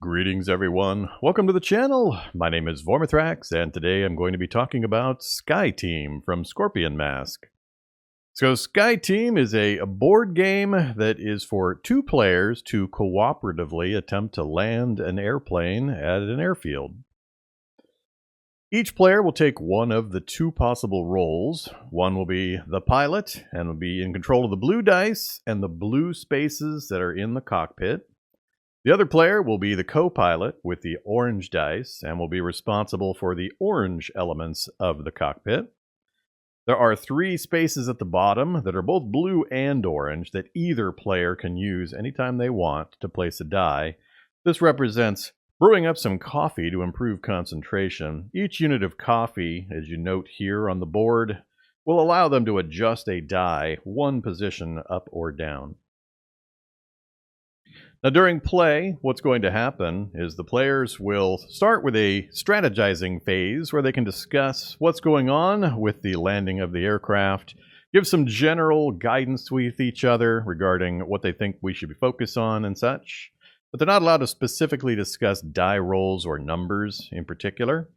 Greetings everyone, welcome to the channel. My name is Vorm, and today I'm going to be talking about Sky Team from Scorpion Mask. So Sky Team is a board game that is for two players to cooperatively attempt to land an airplane at an airfield. Each player will take one of the two possible roles. One will be the pilot and will be in control of the blue dice and the blue spaces that are in the cockpit. The other player will be the co-pilot with the orange dice and will be responsible for the orange elements of the cockpit. There are three spaces at the bottom that are both blue and orange that either player can use anytime they want to place a die. This represents brewing up some coffee to improve concentration. Each unit of coffee, as you note here on the board, will allow them to adjust a die one position up or down. Now during play, what's going to happen is the players will start with a strategizing phase where they can discuss what's going on with the landing of the aircraft, give some general guidance with each other regarding what they think we should be focused on and such, but they're not allowed to specifically discuss die rolls or numbers in particular.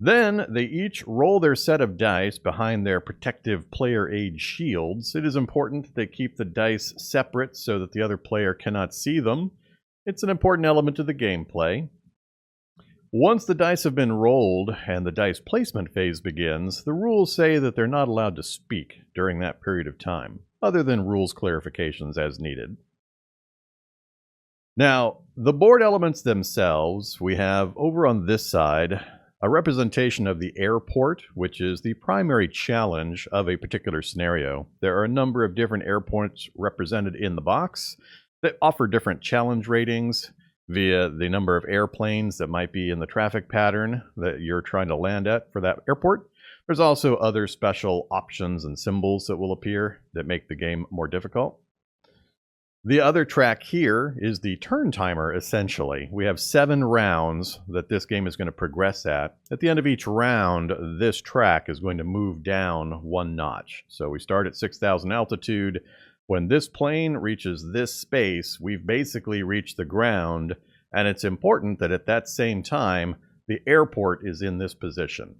Then they each roll their set of dice behind their protective player aid shields. It is important that they keep the dice separate so that the other player cannot see them. It's an important element of the gameplay. Once the dice have been rolled and the dice placement phase begins, the rules say that they're not allowed to speak during that period of time, other than rules clarifications as needed. Now, the board elements themselves, we have over on this side a representation of the airport, which is the primary challenge of a particular scenario. There are a number of different airports represented in the box that offer different challenge ratings via the number of airplanes that might be in the traffic pattern that you're trying to land at for that airport. There's also other special options and symbols that will appear that make the game more difficult. The other track here is the turn timer, essentially. We have 7 rounds that this game is going to progress at. At the end of each round, this track is going to move down 1 notch. So we start at 6,000 altitude. When this plane reaches this space, we've basically reached the ground, and it's important that at that same time, the airport is in this position.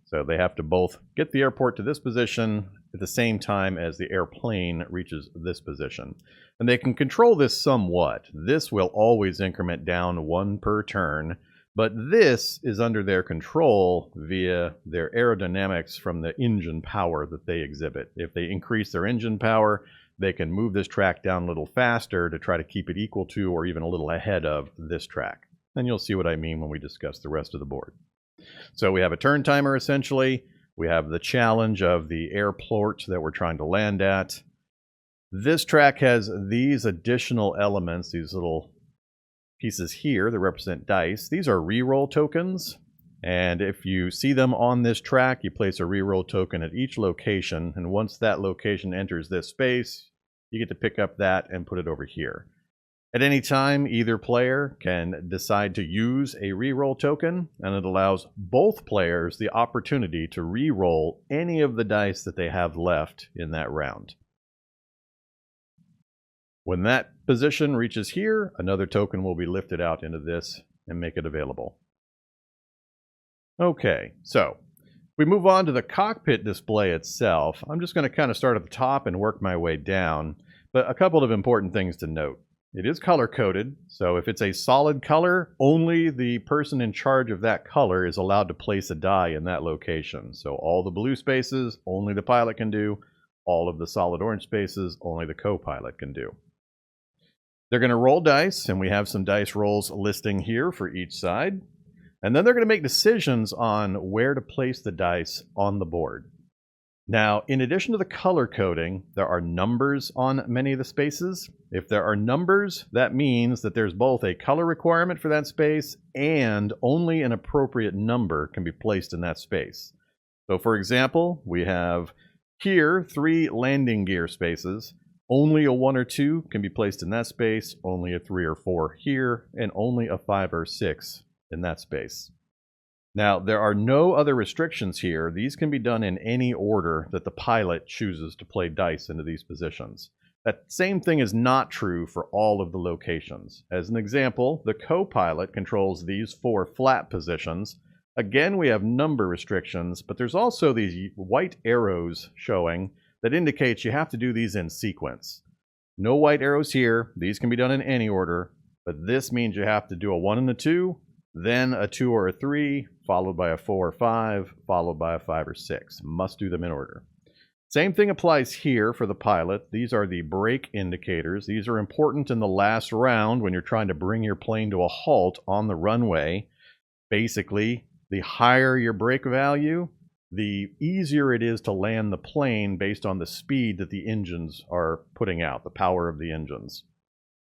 So they have to both get the airport to this position at the same time as the airplane reaches this position. And they can control this somewhat. This will always increment down 1 per turn, but this is under their control via their aerodynamics from the engine power that they exhibit. If they increase their engine power, they can move this track down a little faster to try to keep it equal to or even a little ahead of this track. And you'll see what I mean when we discuss the rest of the board. So we have a turn timer, essentially. We have the challenge of the airport that we're trying to land at. This track has these additional elements, these little pieces here that represent dice. These are reroll tokens, and if you see them on this track, you place a reroll token at each location, and once that location enters this space, you get to pick up that and put it over here. At any time, either player can decide to use a reroll token, and it allows both players the opportunity to reroll any of the dice that they have left in that round. When that position reaches here, another token will be lifted out into this and make it available. Okay, so we move on to the cockpit display itself. I'm just going to kind of start at the top and work my way down, but a couple of important things to note. It is color-coded, so if it's a solid color, only the person in charge of that color is allowed to place a die in that location. So all the blue spaces, only the pilot can do. All of the solid orange spaces, only the co-pilot can do. They're going to roll dice, and we have some dice rolls listing here for each side. And then they're going to make decisions on where to place the dice on the board. Now, in addition to the color coding, there are numbers on many of the spaces. If there are numbers, that means that there's both a color requirement for that space and only an appropriate number can be placed in that space. So for example, we have here 3 landing gear spaces. Only a 1 or 2 can be placed in that space, only a 3 or 4 here, and only a 5 or 6 in that space. Now, there are no other restrictions here. These can be done in any order that the pilot chooses to play dice into these positions. That same thing is not true for all of the locations. As an example, the co-pilot controls these 4 flat positions. Again, we have number restrictions, but there's also these white arrows showing that indicates you have to do these in sequence. No white arrows here. These can be done in any order, but this means you have to do a 1 and a 2, then a 2 or a 3, followed by a 4 or 5, followed by a 5 or 6. Must do them in order. Same thing applies here for the pilot. These are the brake indicators. These are important in the last round when you're trying to bring your plane to a halt on the runway. Basically, the higher your brake value, the easier it is to land the plane based on the speed that the engines are putting out, the power of the engines.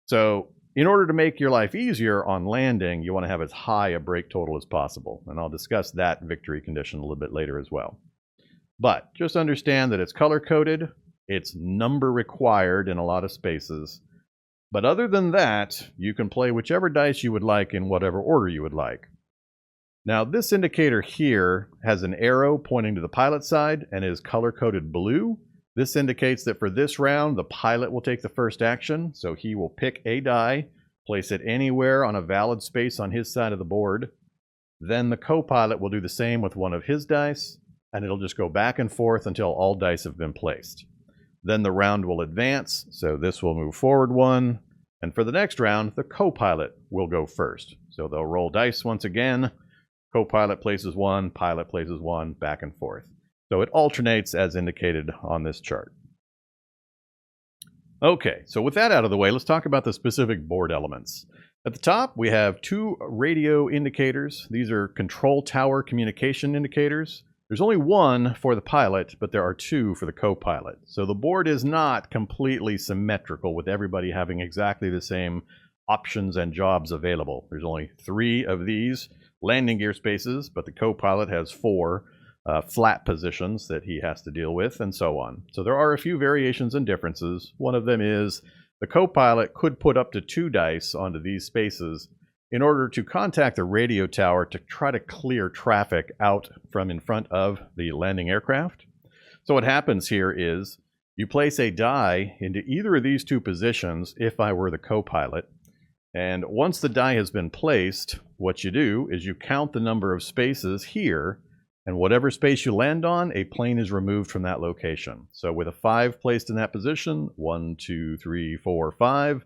So in order to make your life easier on landing, you want to have as high a brake total as possible. And I'll discuss that victory condition a little bit later as well. But just understand that it's color-coded, it's number required in a lot of spaces. But other than that, you can play whichever dice you would like in whatever order you would like. Now, this indicator here has an arrow pointing to the pilot side and is color-coded blue. This indicates that for this round, the pilot will take the first action, so he will pick a die, place it anywhere on a valid space on his side of the board. Then the co-pilot will do the same with one of his dice, and it'll just go back and forth until all dice have been placed. Then the round will advance, so this will move forward 1, and for the next round, the co-pilot will go first. So they'll roll dice once again, co-pilot places 1, pilot places 1, back and forth. So it alternates as indicated on this chart. Okay, so with that out of the way, let's talk about the specific board elements. At the top, we have 2 radio indicators. These are control tower communication indicators. There's only 1 for the pilot, but there are 2 for the co-pilot. So the board is not completely symmetrical with everybody having exactly the same options and jobs available. There's only 3 of these landing gear spaces, but the co-pilot has 4 flat positions that he has to deal with, and so on. So there are a few variations and differences. One of them is the co-pilot could put up to 2 dice onto these spaces in order to contact the radio tower to try to clear traffic out from in front of the landing aircraft. So what happens here is you place a die into either of these 2 positions if I were the co-pilot. And once the die has been placed, what you do is you count the number of spaces here, and whatever space you land on, a plane is removed from that location. So with a 5 placed in that position, 1, 2, 3, 4, 5,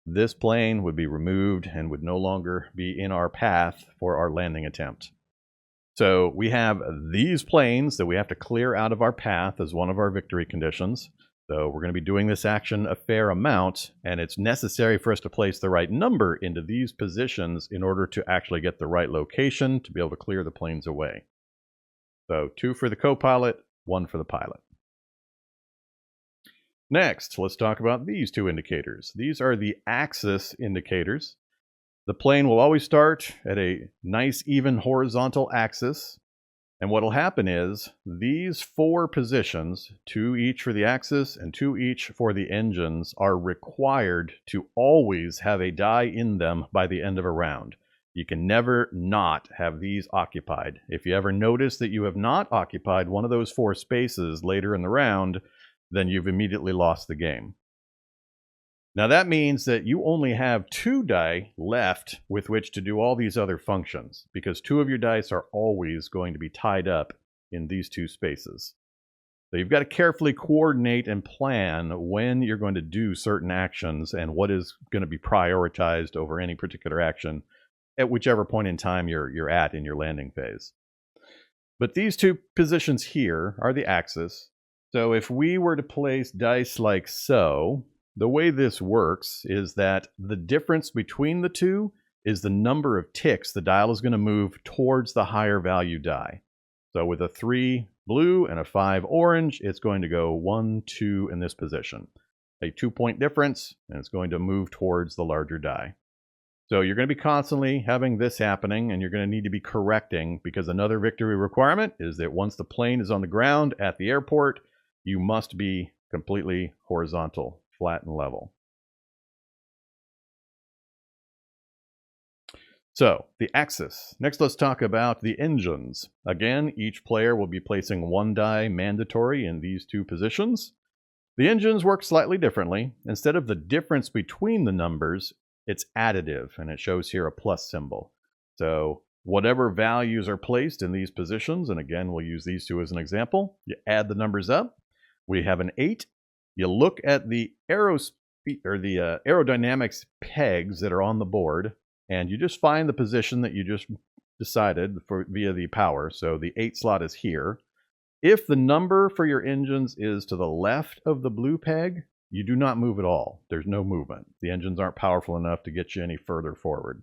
this plane would be removed and would no longer be in our path for our landing attempt. So we have these planes that we have to clear out of our path as one of our victory conditions. So we're going to be doing this action a fair amount, and it's necessary for us to place the right number into these positions in order to actually get the right location to be able to clear the planes away. So 2 for the co-pilot, 1 for the pilot. Next, let's talk about these 2 indicators. These are the axis indicators. The plane will always start at a nice even horizontal axis. And what will happen is these 4 positions, 2 each for the axis and 2 each for the engines, are required to always have a die in them by the end of a round. You can never not have these occupied. If you ever notice that you have not occupied one of those 4 spaces later in the round, then you've immediately lost the game. Now that means that you only have 2 die left with which to do all these other functions, because 2 of your dice are always going to be tied up in these 2 spaces. So you've got to carefully coordinate and plan when you're going to do certain actions and what is going to be prioritized over any particular action at whichever point in time you're at in your landing phase. But these 2 positions here are the axis. So if we were to place dice like so, the way this works is that the difference between the 2 is the number of ticks the dial is going to move towards the higher value die. So with a 3 blue and a 5 orange, it's going to go 1, 2 in this position. A 2-point difference, and it's going to move towards the larger die. So you're going to be constantly having this happening, and you're going to need to be correcting, because another victory requirement is that once the plane is on the ground at the airport, you must be completely horizontal, flat and level. So, the axis. Next, let's talk about the engines. Again, each player will be placing 1 die mandatory in these 2 positions. The engines work slightly differently. Instead of the difference between the numbers, it's additive, and it shows here a plus symbol. So whatever values are placed in these positions, and again, we'll use these two as an example, you add the numbers up. We have an 8. You look at the aerodynamics pegs that are on the board, and you just find the position that you just decided for via the power. So the 8 slot is here. If the number for your engines is to the left of the blue peg, you do not move at all. There's no movement. The engines aren't powerful enough to get you any further forward.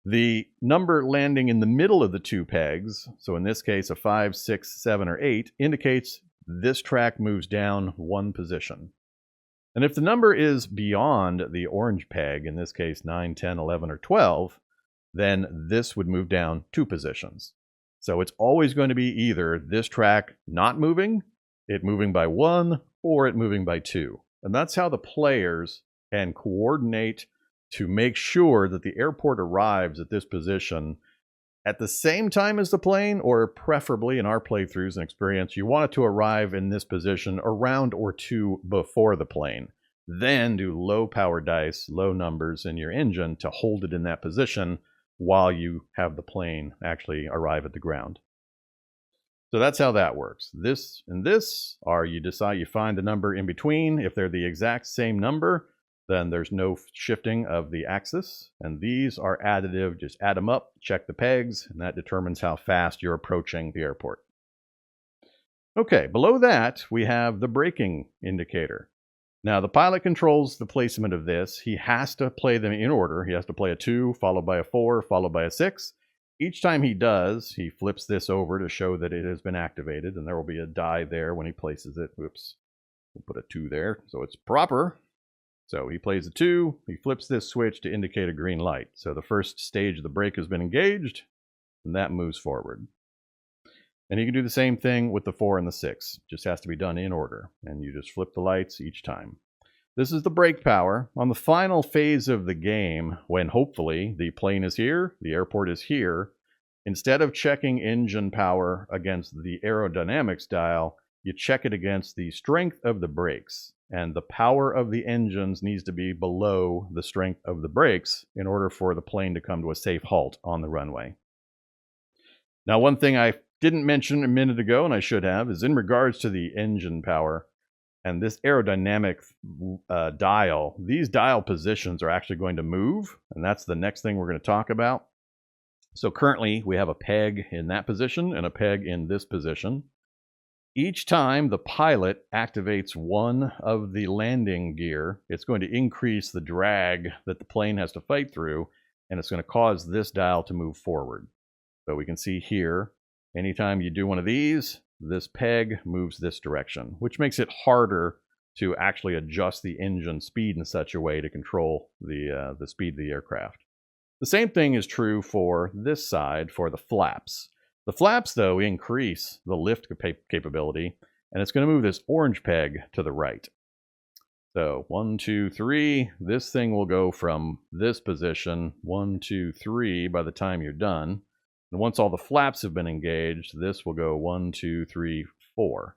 The number landing in the middle of the two pegs, so in this case a 5, 6, 7, or 8, indicates this track moves down one position. And if the number is beyond the orange peg, in this case 9, 10, 11, or 12, then this would move down 2 positions. So it's always going to be either this track not moving, it moving by 1, or it moving by 2. And that's how the players can coordinate to make sure that the airport arrives at this position at the same time as the plane, or preferably in our playthroughs and experience, you want it to arrive in this position a round or 2 before the plane. Then do low power dice, low numbers in your engine to hold it in that position while you have the plane actually arrive at the ground. So that's how that works. This and this are, you decide, you find the number in between. If they're the exact same number, then there's no shifting of the axis. And these are additive. Just add them up, check the pegs, and that determines how fast you're approaching the airport. Okay, below that, we have the braking indicator. Now, the pilot controls the placement of this. He has to play them in order. He has to play a 2, followed by a 4, followed by a 6. Each time he does, he flips this over to show that it has been activated, and there will be a die there when he places it. Whoops. We'll put a 2 there, so it's proper. So he plays a 2, he flips this switch to indicate a green light. So the first stage of the brake has been engaged, and that moves forward. And you can do the same thing with the 4 and the 6. Just has to be done in order, and you just flip the lights each time. This is the brake power. On the final phase of the game, when hopefully the plane is here, the airport is here, instead of checking engine power against the aerodynamics dial, you check it against the strength of the brakes. And the power of the engines needs to be below the strength of the brakes in order for the plane to come to a safe halt on the runway. Now, one thing I didn't mention a minute ago, and I should have, is in regards to the engine power and this aerodynamic dial. These dial positions are actually going to move, and that's the next thing we're going to talk about. So currently, we have a peg in that position and a peg in this position. Each time the pilot activates one of the landing gear, it's going to increase the drag that the plane has to fight through, and it's going to cause this dial to move forward. So we can see here, anytime you do one of these, this peg moves this direction, which makes it harder to actually adjust the engine speed in such a way to control the speed of the aircraft. The same thing is true for this side, for the flaps. The flaps, though, increase the lift capability, and it's going to move this orange peg to the right. So 1, 2, 3, this thing will go from this position, 1, 2, 3, by the time you're done. And once all the flaps have been engaged, this will go 1, 2, 3, 4.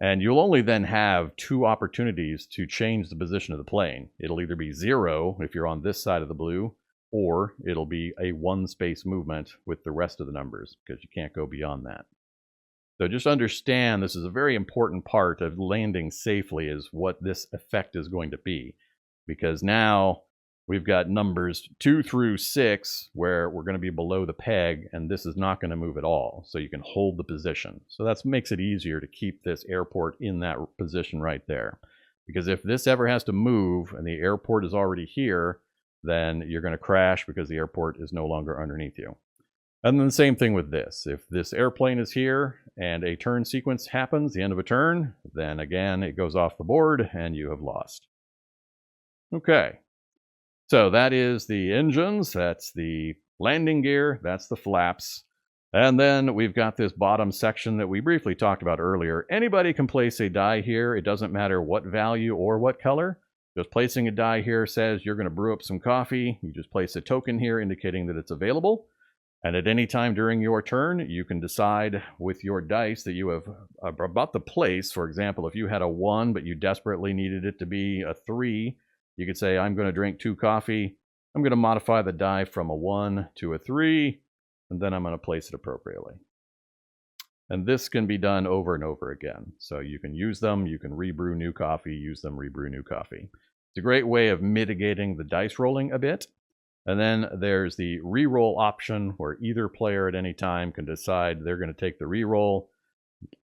And you'll only then have 2 opportunities to change the position of the plane. It'll either be 0 if you're on this side of the blue, or it'll be a 1-space movement with the rest of the numbers, because you can't go beyond that. So just understand this is a very important part of landing safely, is what this effect is going to be. Because now we've got numbers 2 through 6 where we're going to be below the peg, and this is not going to move at all. So you can hold the position. So that makes it easier to keep this airport in that position right there. Because if this ever has to move and the airport is already here, then you're going to crash because the airport is no longer underneath you. And then the same thing with this. If this airplane is here and a turn sequence happens, the end of a turn, then again, it goes off the board and you have lost. Okay. So that is the engines, that's the landing gear, that's the flaps. And then we've got this bottom section that we briefly talked about earlier. Anybody can place a die here. It doesn't matter what value or what color. Just placing a die here says you're going to brew up some coffee. You just place a token here indicating that it's available. And at any time during your turn, you can decide with your dice that you have about the place. For example, if you had a 1, but you desperately needed it to be a 3, you could say, I'm going to drink 2 coffee. I'm going to modify the die from a 1 to a 3, and then I'm going to place it appropriately. And this can be done over and over again. So you can use them, you can rebrew new coffee, use them, rebrew new coffee. It's a great way of mitigating the dice rolling a bit. And then there's the reroll option where either player at any time can decide they're going to take the reroll.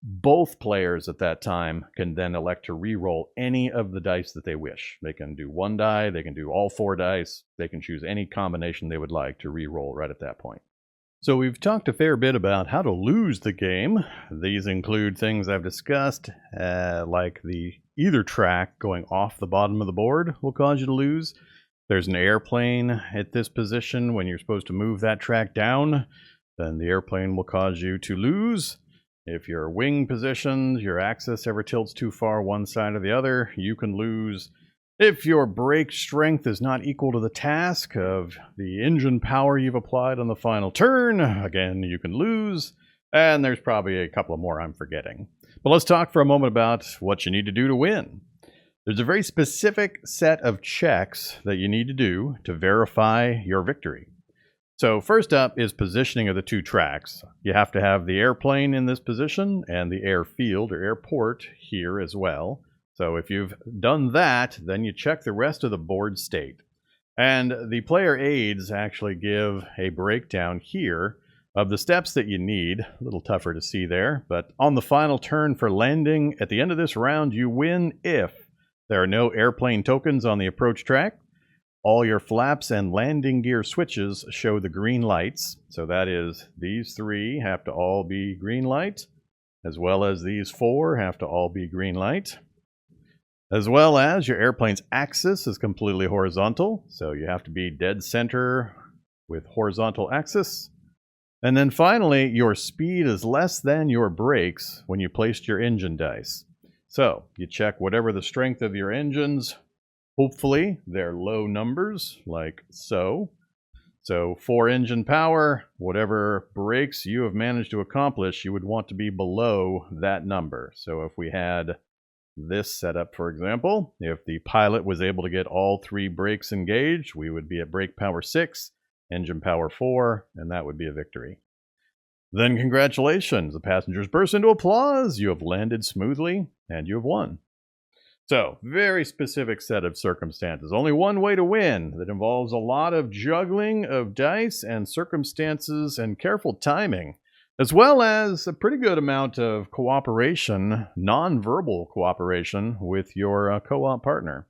Both players at that time can then elect to reroll any of the dice that they wish. They can do 1 die, they can do all 4 dice, they can choose any combination they would like to reroll right at that point. So we've talked a fair bit about how to lose the game. These include things I've discussed, like the either track going off the bottom of the board will cause you to lose. There's an airplane at this position. When you're supposed to move that track down, then the airplane will cause you to lose. If your wing positions, your axis ever tilts too far one side or the other, you can lose. If your brake strength is not equal to the task of the engine power you've applied on the final turn, again, you can lose. And there's probably a couple of more I'm forgetting. But let's talk for a moment about what you need to do to win. There's a very specific set of checks that you need to do to verify your victory. So first up is positioning of the 2 tracks. You have to have the airplane in this position and the airfield or airport here as well. So if you've done that, then you check the rest of the board state. And the player aids actually give a breakdown here of the steps that you need. A little tougher to see there, but on the final turn for landing, at the end of this round, you win if there are no airplane tokens on the approach track. All your flaps and landing gear switches show the green lights. So that is, these 3 have to all be green light, as well as these 4 have to all be green light. As well as your airplane's axis is completely horizontal, so you have to be dead center with horizontal axis. And then finally, your speed is less than your brakes when you placed your engine dice. So you check whatever the strength of your engines. Hopefully they're low numbers, like so. So for engine power, whatever brakes you have managed to accomplish, you would want to be below that number. So if we had this setup, for example, if the pilot was able to get all 3 brakes engaged, we would be at brake power 6, engine power 4, and that would be a victory. Then congratulations, the passengers burst into applause. You have landed smoothly and you have won. So, very specific set of circumstances. Only one way to win that involves a lot of juggling of dice and circumstances and careful timing, as well as a pretty good amount of cooperation, non-verbal cooperation with your co-op partner.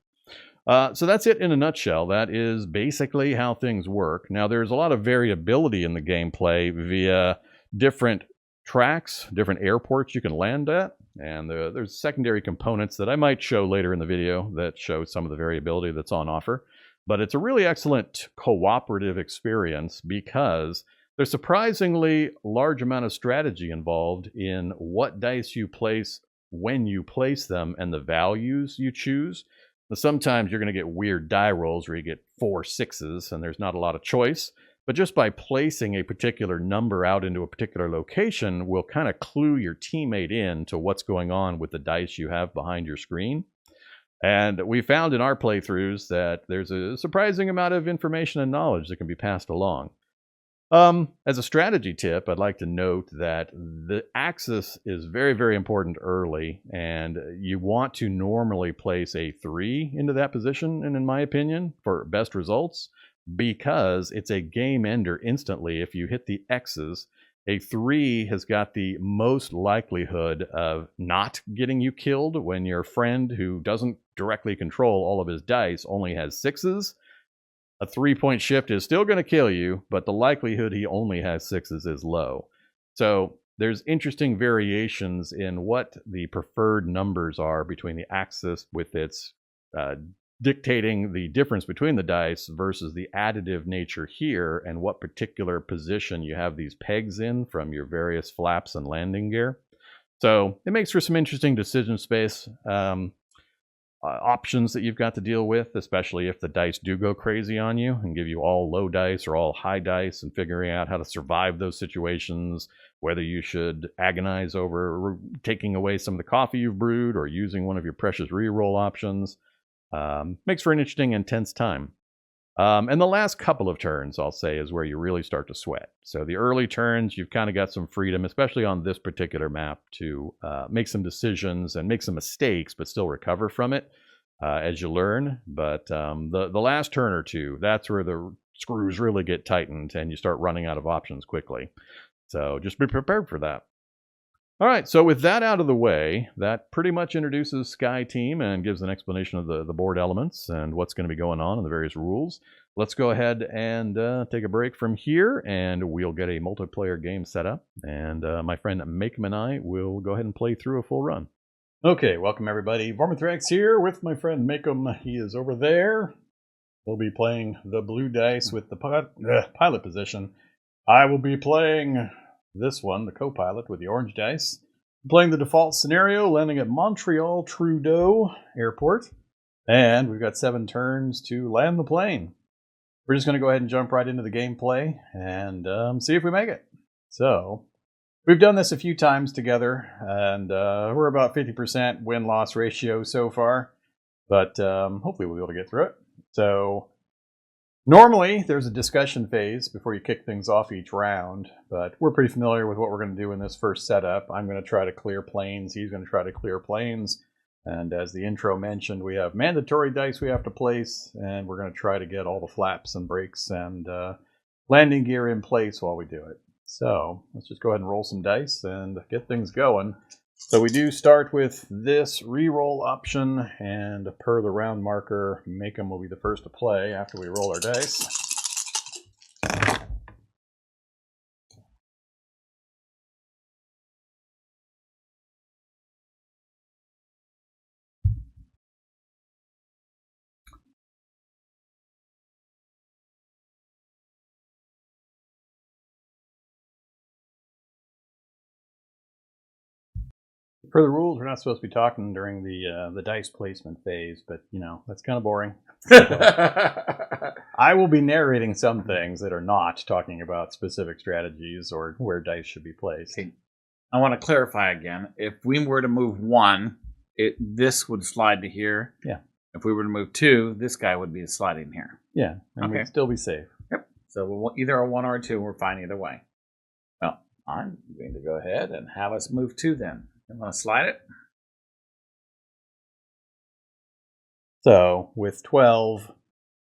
So that's it in a nutshell. That is basically how things work. Now, there's a lot of variability in the gameplay via different tracks, different airports you can land at, and there's secondary components that I might show later in the video that show some of the variability that's on offer. But it's a really excellent cooperative experience because there's surprisingly large amount of strategy involved in what dice you place, when you place them, and the values you choose. Now, sometimes you're going to get weird die rolls where you get 4 6s and there's not a lot of choice. But just by placing a particular number out into a particular location will kind of clue your teammate in to what's going on with the dice you have behind your screen. And we found in our playthroughs that there's a surprising amount of information and knowledge that can be passed along. As a strategy tip, I'd like to note that the axis is very, very important early, and you want to normally place a 3 into that position, and in my opinion, for best results, because it's a game ender instantly if you hit the X's. A 3 has got the most likelihood of not getting you killed when your friend who doesn't directly control all of his dice only has 6s. A 3-point shift is still going to kill you, but the likelihood he only has 6s is low. So there's interesting variations in what the preferred numbers are between the axis with its dictating the difference between the dice versus the additive nature here and what particular position you have these pegs in from your various flaps and landing gear. So it makes for some interesting decision space. options that you've got to deal with, especially if the dice do go crazy on you and give you all low dice or all high dice, and figuring out how to survive those situations, whether you should agonize over taking away some of the coffee you've brewed or using one of your precious reroll options. Makes for an interesting, intense time. And the last couple of turns, I'll say, is where you really start to sweat. So the early turns, you've kind of got some freedom, especially on this particular map, to make some decisions and make some mistakes, but still recover from it as you learn. But the last turn or two, that's where the screws really get tightened and you start running out of options quickly. So just be prepared for that. All right, so with that out of the way, that pretty much introduces Sky Team and gives an explanation of the board elements and what's going to be going on and the various rules. Let's go ahead and take a break from here, and we'll get a multiplayer game set up. And my friend Makkum and I will go ahead and play through a full run. Okay, welcome everybody. Vorm here with my friend Makkum. He is over there. He'll be playing the blue dice with the pilot position. I will be playing this one, the co-pilot, with the orange dice. I'm playing the default scenario, landing at Montreal Trudeau Airport. And we've got 7 turns to land the plane. We're just going to go ahead and jump right into the gameplay and see if we make it. So, we've done this a few times together, and we're about 50% win-loss ratio so far. But hopefully we'll be able to get through it. So, normally, there's a discussion phase before you kick things off each round, but we're pretty familiar with what we're going to do in this first setup. I'm going to try to clear planes, he's going to try to clear planes, and as the intro mentioned, we have mandatory dice we have to place, and we're going to try to get all the flaps and brakes and landing gear in place while we do it. So, let's just go ahead and roll some dice and get things going. So we do start with this reroll option, and per the round marker, Makkum will be the first to play after we roll our dice. Per the rules, we're not supposed to be talking during the dice placement phase, but, you know, that's kind of boring. I will be narrating some things that are not talking about specific strategies or where dice should be placed. Okay. I want to clarify again. If we were to move 1, this would slide to here. Yeah. If we were to move 2, this guy would be sliding here. Yeah, and we'd still be safe. Yep. So we'll either a 1 or a 2, we're fine either way. Well, I'm going to go ahead and have us move 2 then. You want to slide it? So, with 12,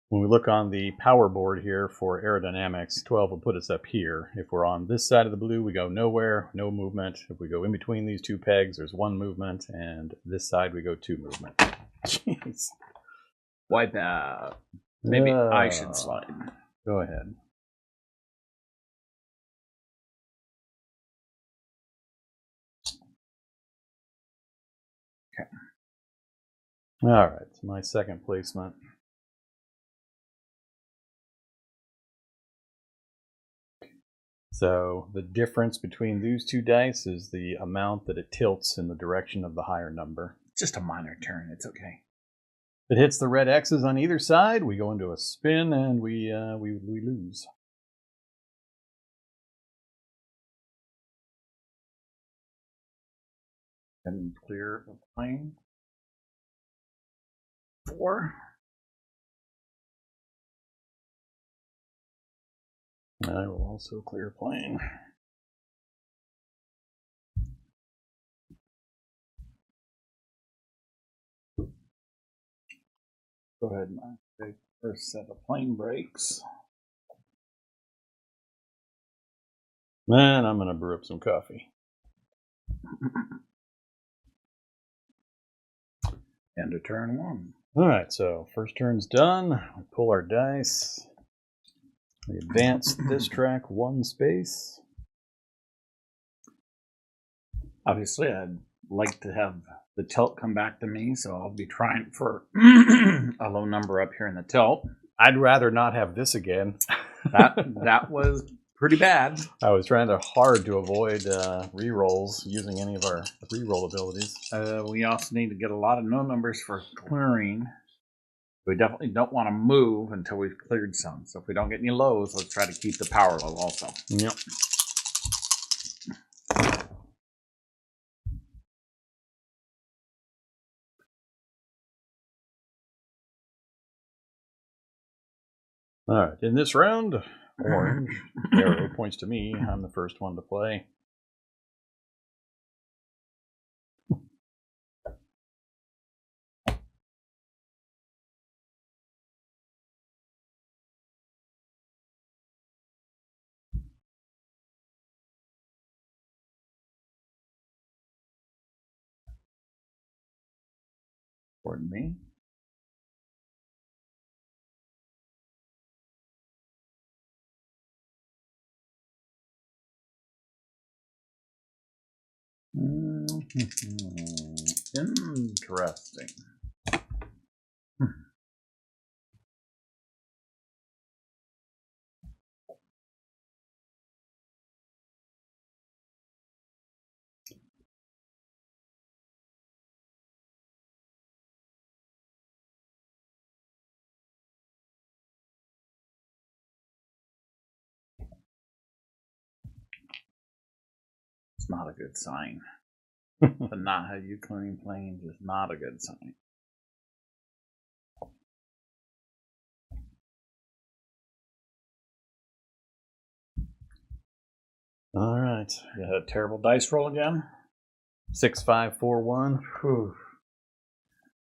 when we look on the power board here for aerodynamics, 12 will put us up here. If we're on this side of the blue, we go nowhere, no movement. If we go in between these 2 pegs, there's 1 movement, and this side we go 2 movement. Jeez. Wipe out. Maybe I should slide. Go ahead. Okay. All right, so my second placement. So the difference between these 2 dice is the amount that it tilts in the direction of the higher number. Just a minor turn, it's okay. If it hits the red X's on either side, we go into a spin and we lose. And clear the plane. 4. I will also clear plane. Go ahead and take the first set of plane brakes. Man, I'm going to brew up some coffee. End of turn 1. All right, so first turn's done. We pull our dice. We advance this track 1 space. Obviously, I'd like to have the tilt come back to me, so I'll be trying for a low number up here in the tilt. I'd rather not have this again. That was pretty bad. I was trying hard to avoid re-rolls using any of our re-roll abilities. We also need to get a lot of no numbers for clearing. We definitely don't want to move until we've cleared some. So if we don't get any lows, let's try to keep the power low also. Yep. All right, in this round, orange arrow points to me. I'm the first one to play. Pardon me. Interesting. It's not a good sign. But not how you clearing planes is not a good sign. All right. You had a terrible dice roll again? 6, 5, 4, 1. Whew.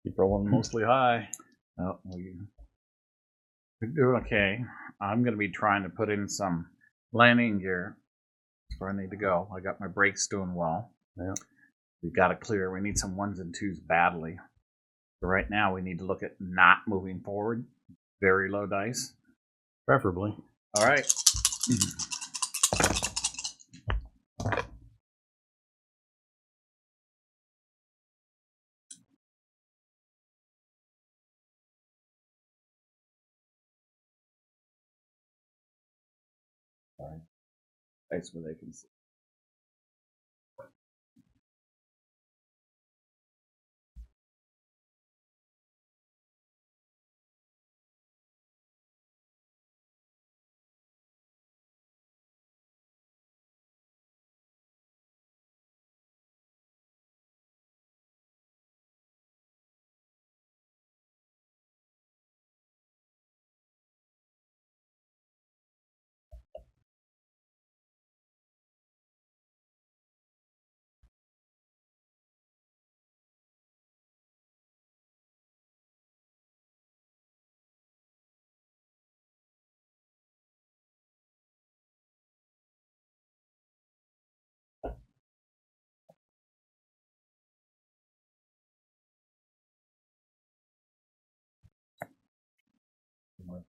Keep rolling mostly high. Oh, we do okay. I'm going to be trying to put in some landing gear. That's where I need to go. I got my brakes doing well. Yeah. We've got to clear. We need some 1s and 2s badly. So right now we need to look at not moving forward. Very low dice. Preferably. All right. All right. Dice where they can see.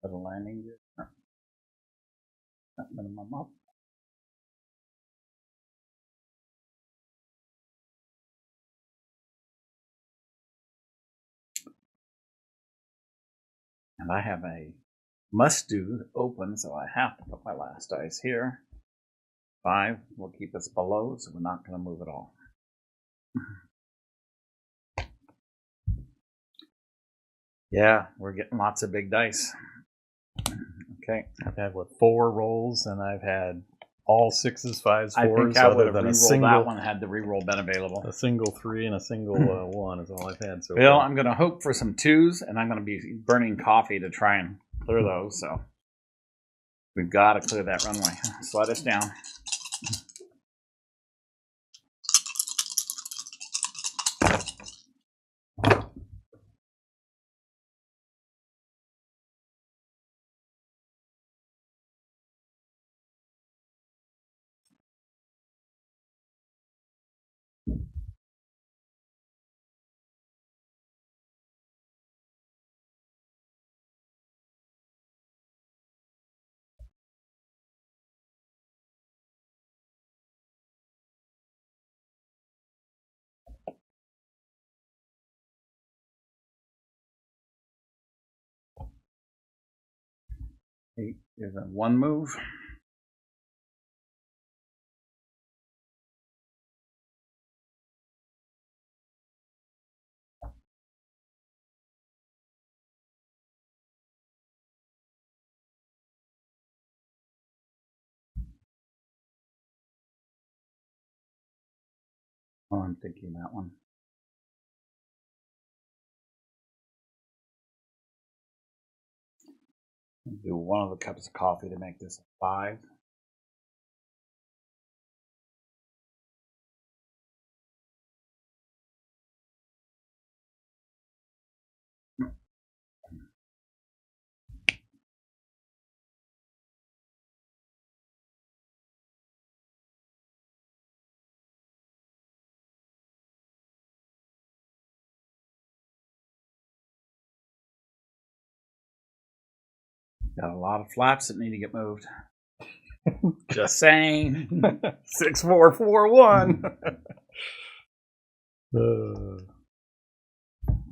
Put a landing gear. Not minimum up. And I have a must do open, so I have to put my last dice here. 5 will keep us below, so we're not going to move at all. Yeah, we're getting lots of big dice. Okay. I've had, 4 rolls, and I've had all 6s, 5s, 4s. I think I would have than re-rolled that one had the re-roll been available. A single 3 and a single 1 is all I've had so Well, far. I'm going to hope for some 2s, and I'm going to be burning coffee to try and clear those, so we've got to clear that runway. Slide us down. Eight is a 1 move. Oh, I'm thinking that one. Do one of the cups of coffee to make this a 5. Got a lot of flaps that need to get moved. Just saying. 6441.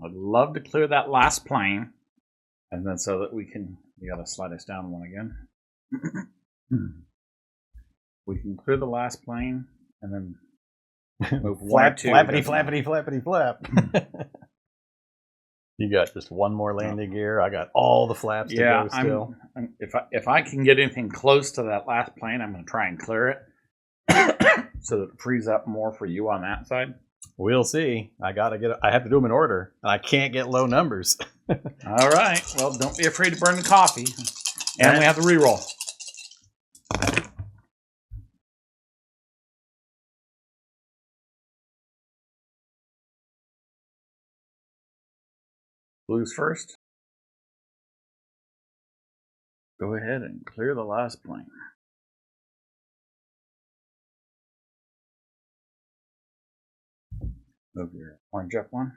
I'd love to clear that last plane, and then so that we can. You got to slide us down one again. We can clear the last plane, and then move flappity, flap. You got just one more landing gear. I got all the flaps to go still. If I can get anything close to that last plane, I'm going to try and clear it so that it frees up more for you on that side. We'll see. I have to do them in order, and I can't get low numbers. All right. Well, don't be afraid to burn the coffee. And we have to re-roll. Blues first. Go ahead and clear the last plane. Move your orange up one.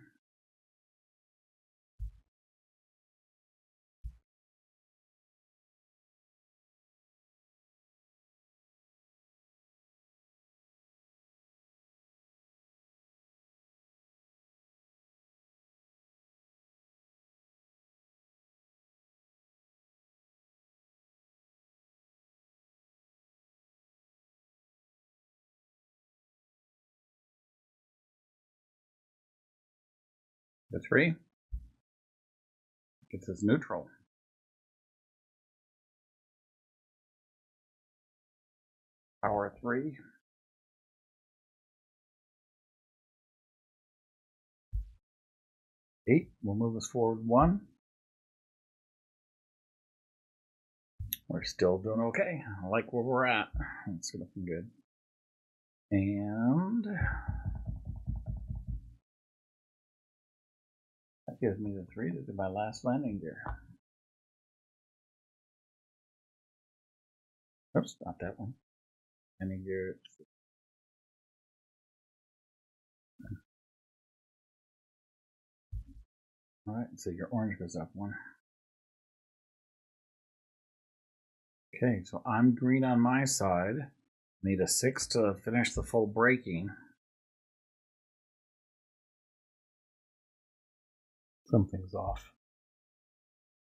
The 3 gets us neutral. Power 3. Eight will move us forward 1. We're still doing okay. I like where we're at. It's looking good. And that gives me the 3 to do my last landing gear. Oops, not that one. Landing gear. All right, so your orange goes up 1. Okay, so I'm green on my side. Need a 6 to finish the full braking. Something's off.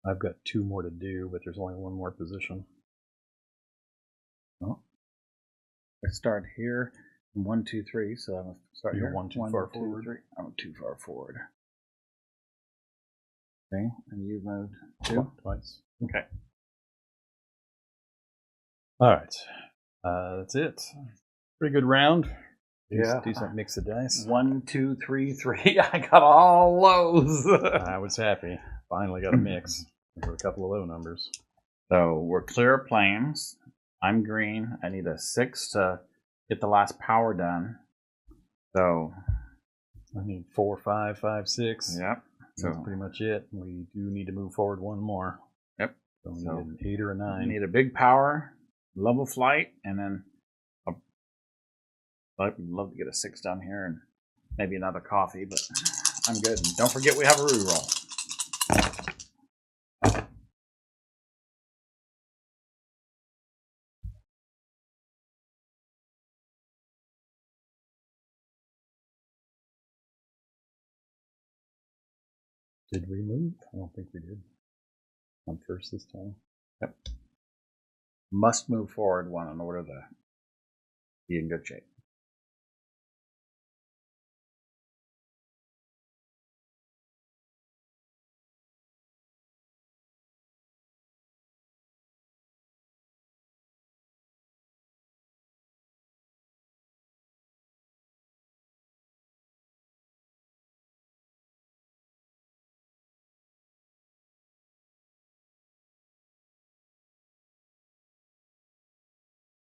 I've got 2 more to do, but there's only 1 more position. Oh. I start here. 1, 2, 3. So I'm gonna start You're here. 1 too far forward. 3. I'm too far forward. Okay, and you moved 2 twice. Okay. All right, that's it. Pretty good round. Yeah. Decent mix of dice. 1, 2, 3, 3. I got all lows. I was happy. Finally got a mix. There were a couple of low numbers. So we're clear of planes. I'm green. I need a 6 to get the last power done. So I need 4, 5, 5, 6. Yep. So that's pretty much it. We do need to move forward 1 more. Yep. So we need an 8 or a 9. I need a big power, level flight, and then I'd love to get a 6 down here and maybe another coffee, but I'm good. And don't forget we have a reroll. Did we move? I don't think we did. I'm first this time. Yep. Must move forward 1 in order to be in good shape.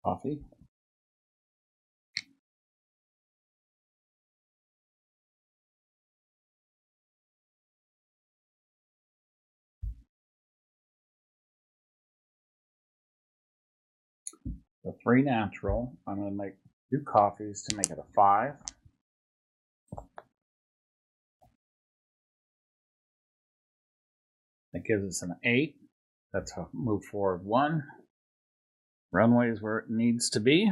Coffee. The 3 natural. I'm going to make 2 coffees to make it a 5. That gives us an 8. That's a move forward 1. Runway is where it needs to be.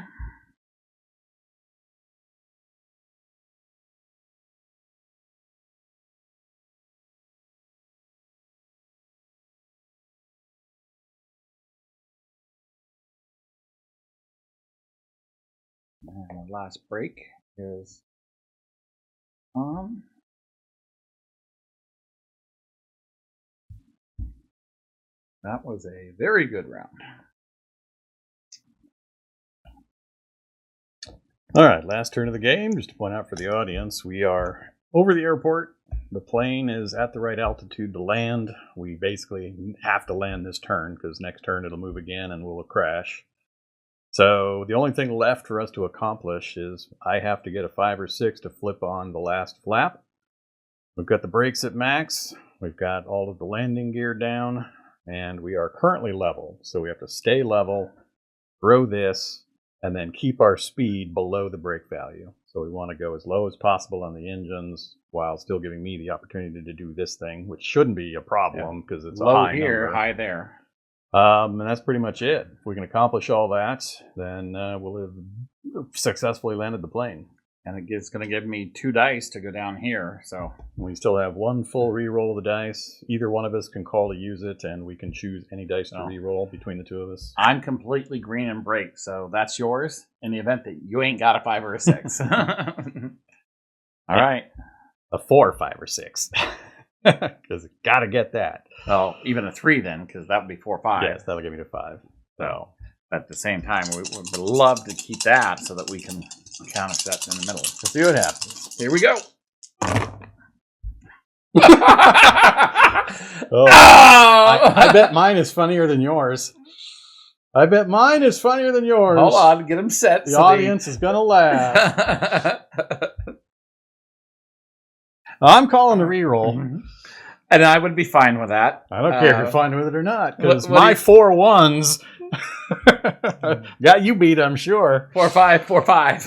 And the last break is on. That was a very good round. All right, last turn of the game. Just to point out for the audience, we are over the airport. The plane is at the right altitude to land. We basically have to land this turn because next turn it'll move again and we'll crash. So the only thing left for us to accomplish is I have to get a 5 or 6 to flip on the last flap. We've got the brakes at max. We've got all of the landing gear down. And we are currently level. So we have to stay level, grow this, and then keep our speed below the brake value. So we want to go as low as possible on the engines while still giving me the opportunity to do this thing, which shouldn't be a problem because it's low a high here, number. high there. And that's pretty much it. If we can accomplish all that, then we'll have successfully landed the plane. And it's going to give me 2 dice to go down here. So we still have 1 full re-roll of the dice. Either one of us can call to use it, and we can choose any dice to re-roll between the 2 of us. I'm completely green and break, so that's yours in the event that you ain't got a 5 or a 6. All right. A 4, 5, or 6. Because got to get that. Well, even a 3 then, because that would be 4, 5. Yes, that'll give me to 5. So at the same time, we would love to keep that so that we can counter set in the middle. Let's see what happens. Here we go. I bet mine is funnier than yours. Hold on, get them set. The audience is going to laugh. I'm calling the reroll. And I would be fine with that. I don't care if you're fine with it or not, because what my 4 1s got you beat, I'm sure. 4, 5, 4, 5.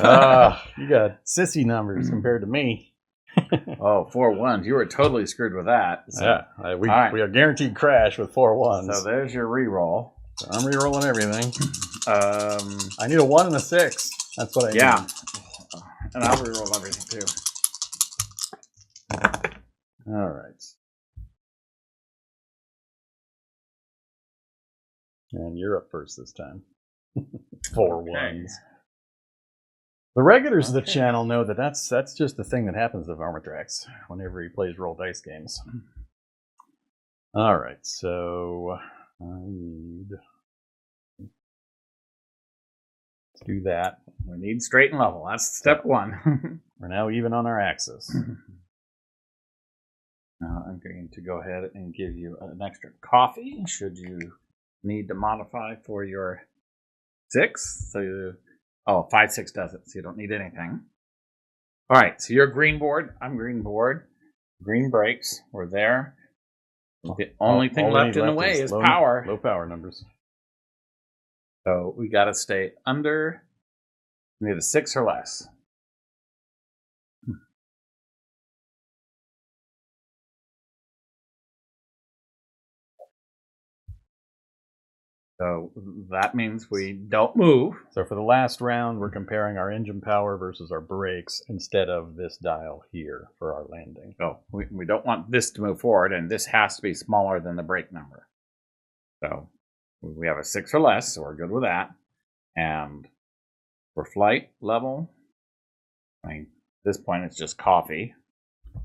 You got sissy numbers compared to me. 4 1s. You were totally screwed with that. So. Yeah, we are guaranteed crash with 4 1s. So there's your reroll. So I'm rerolling everything. I need a 1 and a 6. That's what I need. Yeah. And I'll reroll everything too. All right. And you're up first this time. 4 1s. The regulars of the channel know that that's just the thing that happens to Vormatrax whenever he plays roll dice games. All right, so I need to do that. We need straight and level. That's step 1. We're now even on our axis. Now I'm going to go ahead and give you an extra coffee should you need to modify for your 6. So 5, 6 does it, so you don't need anything. All right, so you're green board. I'm green board. Green brakes. We're there. The only thing left in the way is power. Low power numbers. So we got to stay under. We need a 6 or less. So that means we don't move. So for the last round, we're comparing our engine power versus our brakes instead of this dial here for our landing. So we don't want this to move forward, and this has to be smaller than the brake number. So we have a 6 or less, so we're good with that. And for flight level, I mean, at this point it's just coffee.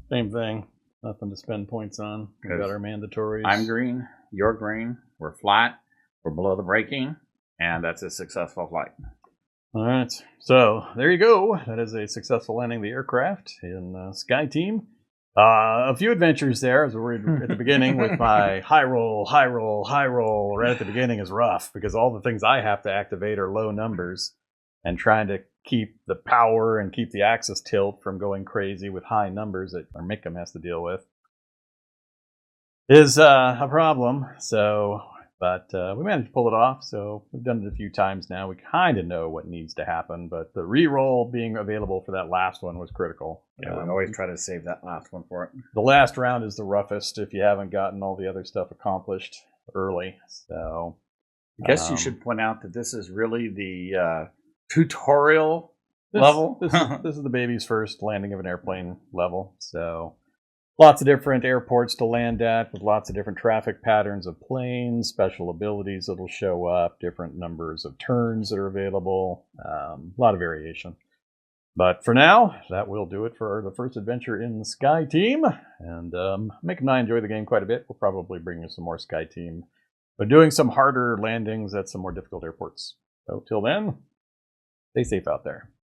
Same thing. Nothing to spend points on. We've got our mandatories. I'm green. You're green. We're flat. We're below the braking, and that's a successful flight. All right. So there you go. That is a successful landing of the aircraft in Sky Team. A few adventures there, as we were at the beginning with my high roll, high roll, high roll. Right at the beginning is rough because all the things I have to activate are low numbers, and trying to keep the power and keep the axis tilt from going crazy with high numbers that our Makkum has to deal with is a problem. So, but we managed to pull it off. So we've done it a few times now. We kind of know what needs to happen, but the re-roll being available for that last one was critical. Yeah, we always try to save that last one for it. The last round is the roughest if you haven't gotten all the other stuff accomplished early. So I guess you should point out that this is really the tutorial level. This is the baby's first landing of an airplane level. So lots of different airports to land at with lots of different traffic patterns of planes, special abilities that'll show up, different numbers of turns that are available, a lot of variation. But for now, that will do it for the first adventure in the Sky Team. And Mick and I enjoy the game quite a bit. We'll probably bring you some more Sky Team, but doing some harder landings at some more difficult airports. So till then, stay safe out there.